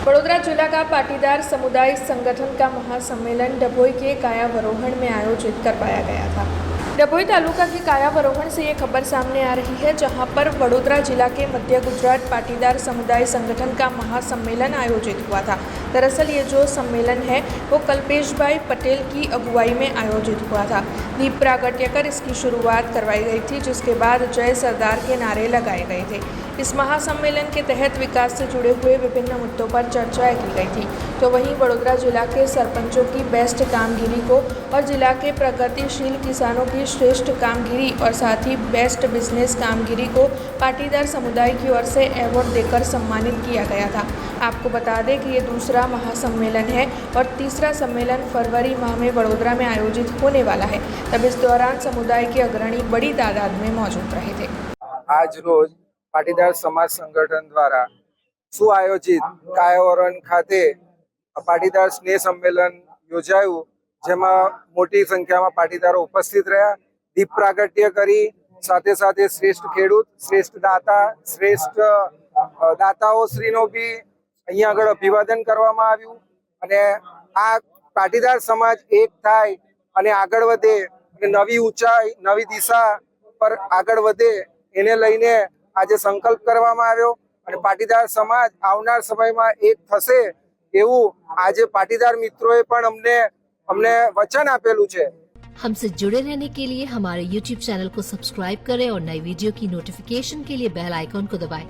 वडोदरा जिला का पाटीदार समुदाय संगठन का महासम्मेलन डभोई के कायावरोहण में आयोजित करवाया गया था। डभोई तालुका के कायावरोहण से ये खबर सामने आ रही है, जहां पर वडोदरा जिला के मध्य गुजरात पाटीदार समुदाय संगठन का महासम्मेलन आयोजित हुआ था। दरअसल ये जो सम्मेलन है वो कल्पेश भाई पटेल की अगुवाई में आयोजित हुआ था। दीप प्रागट्य कर इसकी शुरुआत करवाई गई थी, जिसके बाद जय सरदार के नारे लगाए गए थे। इस महासम्मेलन के तहत विकास से जुड़े हुए विभिन्न मुद्दों पर चर्चाएं की गई थी। तो वहीं वडोदरा जिला के सरपंचों की बेस्ट कामगिरी को और जिला के प्रगतिशील किसानों की श्रेष्ठ कामगिरी और साथ ही बेस्ट बिजनेस कामगिरी को पाटीदार समुदाय की ओर से अवार्ड देकर सम्मानित किया गया था। आपको बता दें कि ये दूसरा महासम्मेलन है और तीसरा सम्मेलन फरवरी माह में वडोदरा में आयोजित होने वाला है। तब इस दौरान समुदाय के अग्रणी बड़ी तादाद में मौजूद रहे थे। आज रोज पाटीदार समाज संगठन द्वारा सुआयोजित कायावरण खाते पाटीदार स्नेह सम्मेलन योजायु, जेमा मोटी संख्या में पाटीदारो उपस्थित रहा। दीप प्रागट्य करी साथे साथे श्रेष्ठ खेडूत, श्रेष्ठ दाता, श्रेष्ठ दाताओ श्रीनो भी अहीं आगळ अभिवादन करवामां आव्युं अने आ पाटीदार समाज एक थाय अने आगळ वधे अने नवी ऊंचाई, नवी दिशा पर आगळ वधे एने लईने आज संकल्प करवामां आव्यो अने पाटीदार समाज आवनार समयमां एक थशे एवुं आज पाटीदार मित्रोए पण अमने वचन आपेलुं छे। हमसे जुड़े रहने के लिए हमारे YouTube चैनल को सब्सक्राइब करें और नई वीडियो की नोटिफिकेशन के लिए बेल आइकॉन को दबाएं।